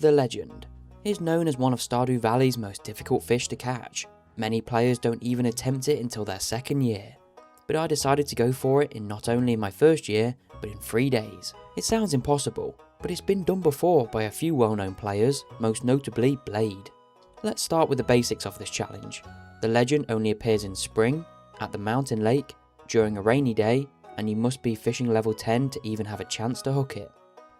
The legend is known as one of Stardew Valley's most difficult fish to catch. Many players don't even attempt it until their second year. But I decided to go for it in not only my first year, but in 3 days. It sounds impossible, but it's been done before by a few well-known players, most notably Blade. Let's start with the basics of this challenge. The legend only appears in spring, at the mountain lake, during a rainy day, and you must be fishing level 10 to even have a chance to hook it.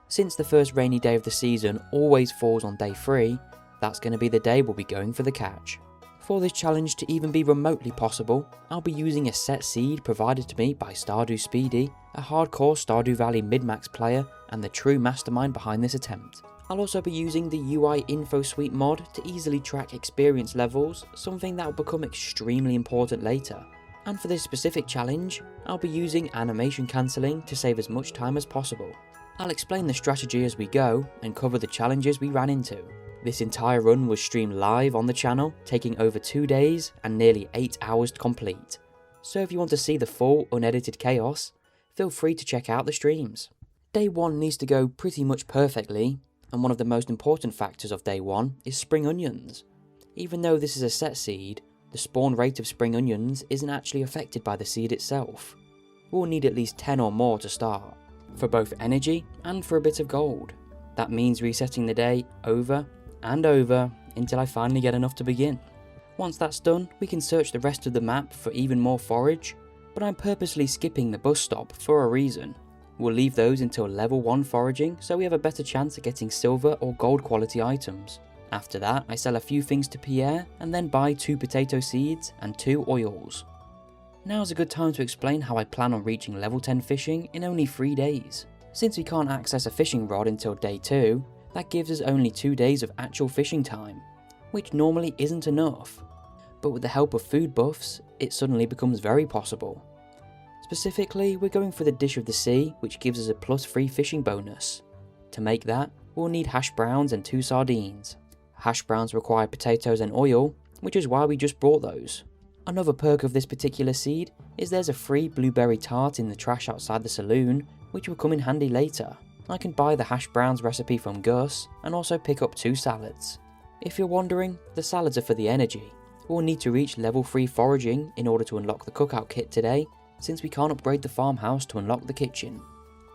Since the first rainy day of the season always falls on day 3, that's going to be the day we'll be going for the catch. For this challenge to even be remotely possible, I'll be using a set seed provided to me by Stardew Speedy, a hardcore Stardew Valley mid-max player and the true mastermind behind this attempt. I'll also be using the UI Info Suite mod to easily track experience levels, something that will become extremely important later. And for this specific challenge, I'll be using animation cancelling to save as much time as possible. I'll explain the strategy as we go and cover the challenges we ran into. This entire run was streamed live on the channel, taking over 2 days and nearly 8 hours to complete. So if you want to see the full unedited chaos, feel free to check out the streams. Day 1 needs to go pretty much perfectly, and one of the most important factors of day 1 is spring onions. Even though this is a set seed, the spawn rate of spring onions isn't actually affected by the seed itself. We'll need at least 10 or more to start, for both energy and for a bit of gold. That means resetting the day over and over until I finally get enough to begin. Once that's done, we can search the rest of the map for even more forage, but I'm purposely skipping the bus stop for a reason. We'll leave those until level 1 foraging so we have a better chance at getting silver or gold quality items. After that, I sell a few things to Pierre and then buy 2 potato seeds and 2 oils. Now's a good time to explain how I plan on reaching level 10 fishing in only 3 days. Since we can't access a fishing rod until day 2, that gives us only 2 days of actual fishing time, which normally isn't enough. But with the help of food buffs, it suddenly becomes very possible. Specifically, we're going for the dish of the sea, which gives us a +3 fishing bonus. To make that, we'll need hash browns and 2 sardines. Hash browns require potatoes and oil, which is why we just brought those. Another perk of this particular seed is there's a free blueberry tart in the trash outside the saloon, which will come in handy later. I can buy the hash browns recipe from Gus and also pick up 2 salads. If you're wondering, the salads are for the energy. We'll need to reach level 3 foraging in order to unlock the cookout kit today, since we can't upgrade the farmhouse to unlock the kitchen.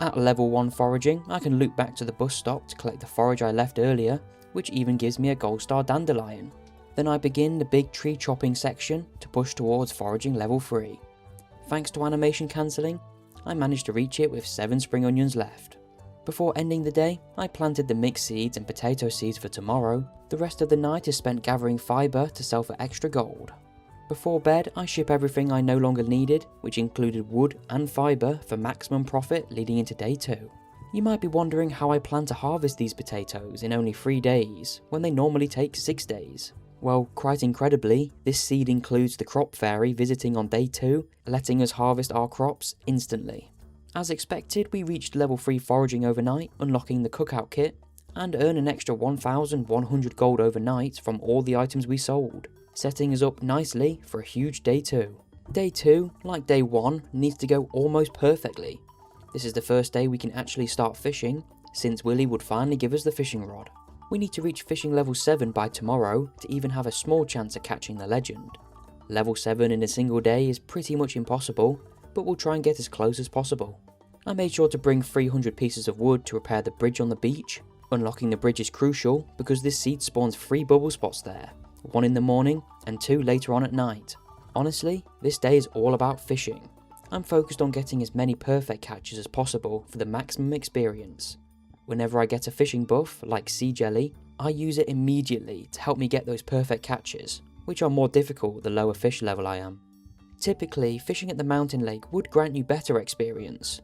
At level 1 foraging, I can loop back to the bus stop to collect the forage I left earlier, which even gives me a gold star dandelion. Then I begin the big tree chopping section to push towards foraging level 3. Thanks to animation cancelling, I managed to reach it with 7 spring onions left. Before ending the day, I planted the mixed seeds and potato seeds for tomorrow. The rest of the night is spent gathering fibre to sell for extra gold. Before bed, I ship everything I no longer needed, which included wood and fibre for maximum profit leading into day 2. You might be wondering how I plan to harvest these potatoes in only 3 days, when they normally take 6 days. Well, quite incredibly, this seed includes the crop fairy visiting on day 2, letting us harvest our crops instantly. As expected, we reached level 3 foraging overnight, unlocking the cookout kit, and earn an extra 1,100 gold overnight from all the items we sold, setting us up nicely for a huge day 2. Day 2, like day 1, needs to go almost perfectly. This is the first day we can actually start fishing, since Willy would finally give us the fishing rod. We need to reach fishing level 7 by tomorrow to even have a small chance of catching the legend. Level 7 in a single day is pretty much impossible, but we'll try and get as close as possible. I made sure to bring 300 pieces of wood to repair the bridge on the beach. Unlocking the bridge is crucial because this seed spawns 3 bubble spots there, 1 in the morning and 2 later on at night. Honestly, this day is all about fishing. I'm focused on getting as many perfect catches as possible for the maximum experience. Whenever I get a fishing buff, like sea jelly, I use it immediately to help me get those perfect catches, which are more difficult the lower fish level I am. Typically, fishing at the mountain lake would grant you better experience,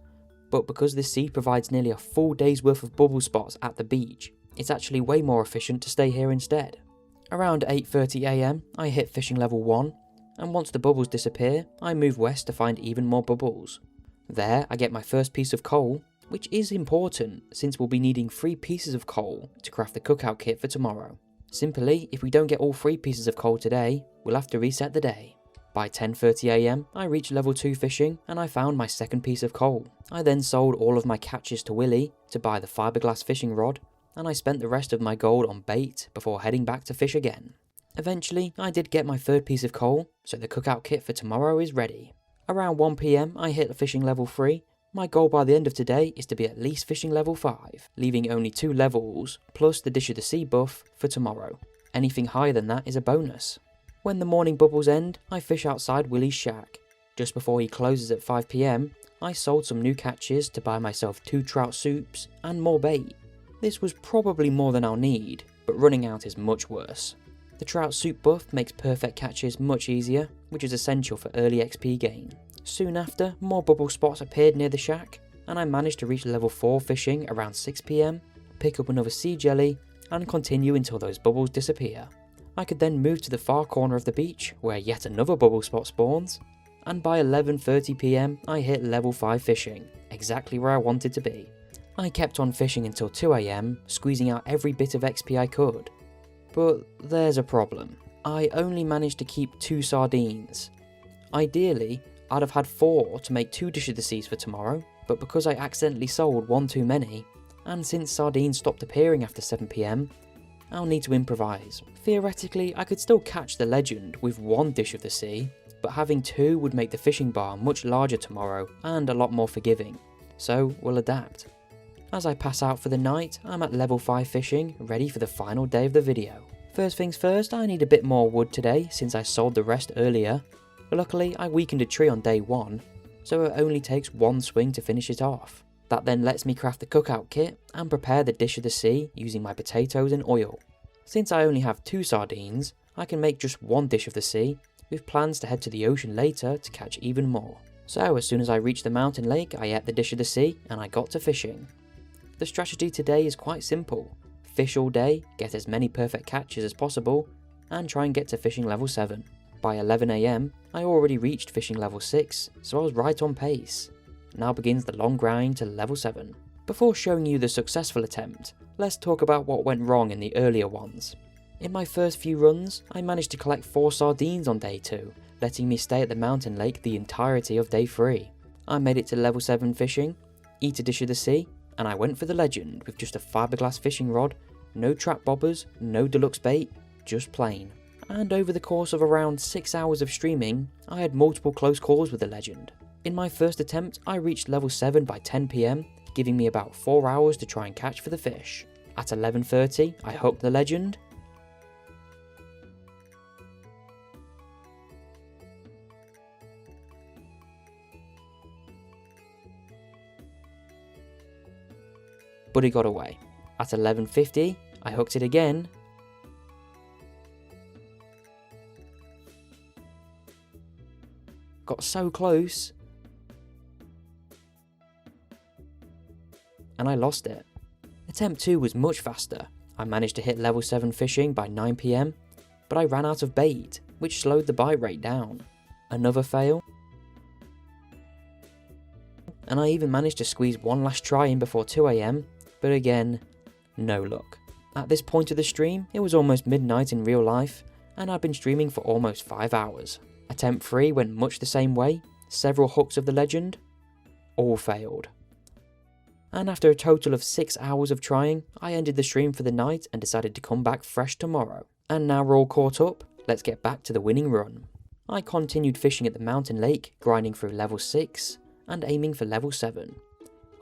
but because this seed provides nearly a full day's worth of bubble spots at the beach, it's actually way more efficient to stay here instead. Around 8:30 AM, I hit fishing level 1, and once the bubbles disappear, I move west to find even more bubbles. There, I get my first piece of coal, which is important since we'll be needing 3 pieces of coal to craft the cookout kit for tomorrow. Simply, if we don't get all 3 pieces of coal today, we'll have to reset the day. By 10:30 AM, I reached level 2 fishing and I found my second piece of coal. I then sold all of my catches to Willy to buy the fiberglass fishing rod, and I spent the rest of my gold on bait before heading back to fish again. Eventually, I did get my third piece of coal, so the cookout kit for tomorrow is ready. Around 1 PM, I hit fishing level 3. My goal by the end of today is to be at least fishing level 5, leaving only 2 levels, plus the Dish of the Sea buff for tomorrow. Anything higher than that is a bonus. When the morning bubbles end, I fish outside Willie's shack. Just before he closes at 5 PM, I sold some new catches to buy myself 2 trout soups and more bait. This was probably more than I'll need, but running out is much worse. The trout soup buff makes perfect catches much easier, which is essential for early XP gain. Soon after, more bubble spots appeared near the shack, and I managed to reach level 4 fishing around 6 PM, pick up another sea jelly, and continue until those bubbles disappear. I could then move to the far corner of the beach, where yet another bubble spot spawns, and by 11:30 PM I hit level 5 fishing, exactly where I wanted to be. I kept on fishing until 2 AM, squeezing out every bit of XP I could. But there's a problem. I only managed to keep 2 sardines. Ideally, I'd have had 4 to make 2 Dish of the Seas for tomorrow, but because I accidentally sold 1 too many, and since sardines stopped appearing after 7 PM, I'll need to improvise. Theoretically, I could still catch the legend with 1 Dish of the Sea, but having 2 would make the fishing bar much larger tomorrow and a lot more forgiving, so we'll adapt. As I pass out for the night, I'm at level 5 fishing, ready for the final day of the video. First things first, I need a bit more wood today since I sold the rest earlier. Luckily, I weakened a tree on day 1, so it only takes 1 swing to finish it off. That then lets me craft the cookout kit and prepare the Dish of the Sea using my potatoes and oil. Since I only have 2 sardines, I can make just 1 Dish of the Sea, with plans to head to the ocean later to catch even more. So as soon as I reached the mountain lake, I ate the Dish of the Sea and I got to fishing. The strategy today is quite simple. Fish all day, get as many perfect catches as possible, and try and get to fishing level 7. By 11 AM, I already reached fishing level 6, so I was right on pace. Now begins the long grind to level 7. Before showing you the successful attempt, let's talk about what went wrong in the earlier ones. In my first few runs, I managed to collect 4 sardines on day 2, letting me stay at the mountain lake the entirety of day 3. I made it to level 7 fishing, eat a Dish of the Sea, and I went for the legend with just a fiberglass fishing rod, no trap bobbers, no deluxe bait, just plain. And over the course of around 6 hours of streaming, I had multiple close calls with the legend. In my first attempt, I reached level 7 by 10 PM, giving me about 4 hours to try and catch for the fish. At 11:30, I hooked the legend, but he got away. At 11:50, I hooked it again, got so close, and I lost it. Attempt 2 was much faster. I managed to hit level 7 fishing by 9 PM, but I ran out of bait, which slowed the bite rate down. Another fail, and I even managed to squeeze one last try in before 2 AM, but again, no luck. At this point of the stream, it was almost midnight in real life, and I'd been streaming for almost 5 hours. Attempt 3 went much the same way, several hooks of the legend, all failed. And after a total of 6 hours of trying, I ended the stream for the night and decided to come back fresh tomorrow. And now we're all caught up, let's get back to the winning run. I continued fishing at the mountain lake, grinding through level 6, and aiming for level 7.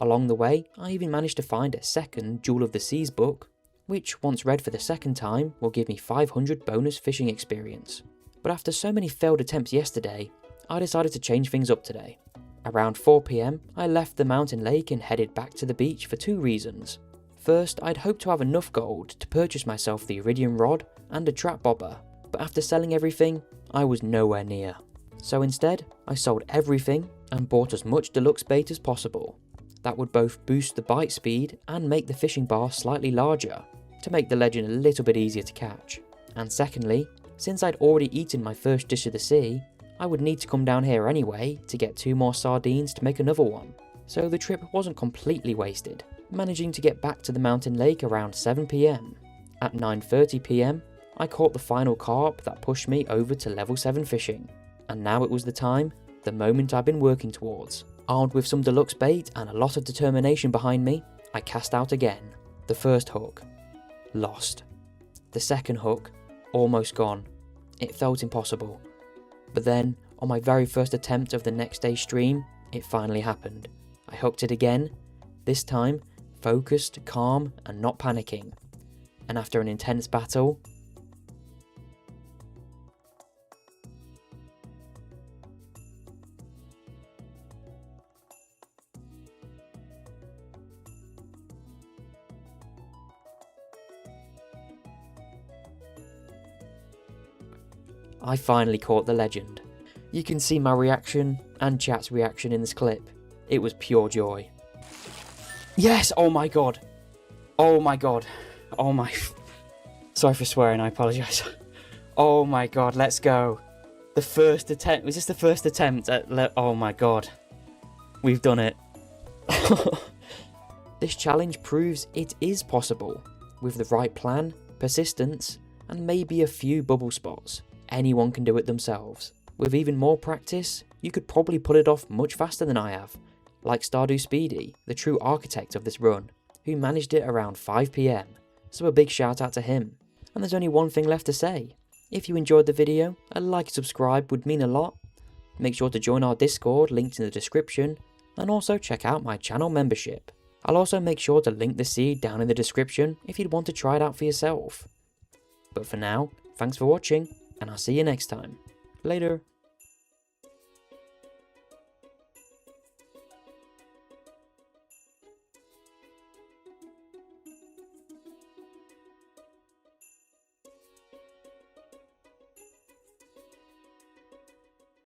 Along the way, I even managed to find a second Jewel of the Seas book, which once read for the second time will give me 500 bonus fishing experience. But after so many failed attempts yesterday, I decided to change things up today. Around 4 PM, I left the mountain lake and headed back to the beach for 2 reasons. First, I'd hoped to have enough gold to purchase myself the iridium rod and a trap bobber, but after selling everything, I was nowhere near. So instead, I sold everything and bought as much deluxe bait as possible. That would both boost the bite speed and make the fishing bar slightly larger, to make the legend a little bit easier to catch. And secondly, since I'd already eaten my first Dish of the Sea, I would need to come down here anyway to get 2 more sardines to make another one. So the trip wasn't completely wasted, managing to get back to the mountain lake around 7 PM. At 9:30 PM, I caught the final carp that pushed me over to level 7 fishing. And now it was the time, the moment I've been working towards. Armed with some deluxe bait and a lot of determination behind me, I cast out again. The first hook, lost. The second hook, almost gone. It felt impossible. But then, on my very first attempt of the next day's stream, it finally happened. I hooked it again, this time focused, calm, and not panicking. And after an intense battle, I finally caught the legend. You can see my reaction and chat's reaction in this clip. It was pure joy. Yes! Oh my god! Oh my god! Oh my... Sorry for swearing, I apologise. Oh my god, let's go. The first attempt... Was this the first attempt at... Oh my god. We've done it. This challenge proves it is possible. With the right plan, persistence, and maybe a few bubble spots. Anyone can do it themselves. With even more practice, you could probably pull it off much faster than I have. Like Stardew Speedy, the true architect of this run, who managed it around 5 PM. So a big shout out to him. And there's only one thing left to say. If you enjoyed the video, a like and subscribe would mean a lot. Make sure to join our Discord, linked in the description, and also check out my channel membership. I'll also make sure to link the seed down in the description if you'd want to try it out for yourself. But for now, thanks for watching, and I'll see you next time. Later.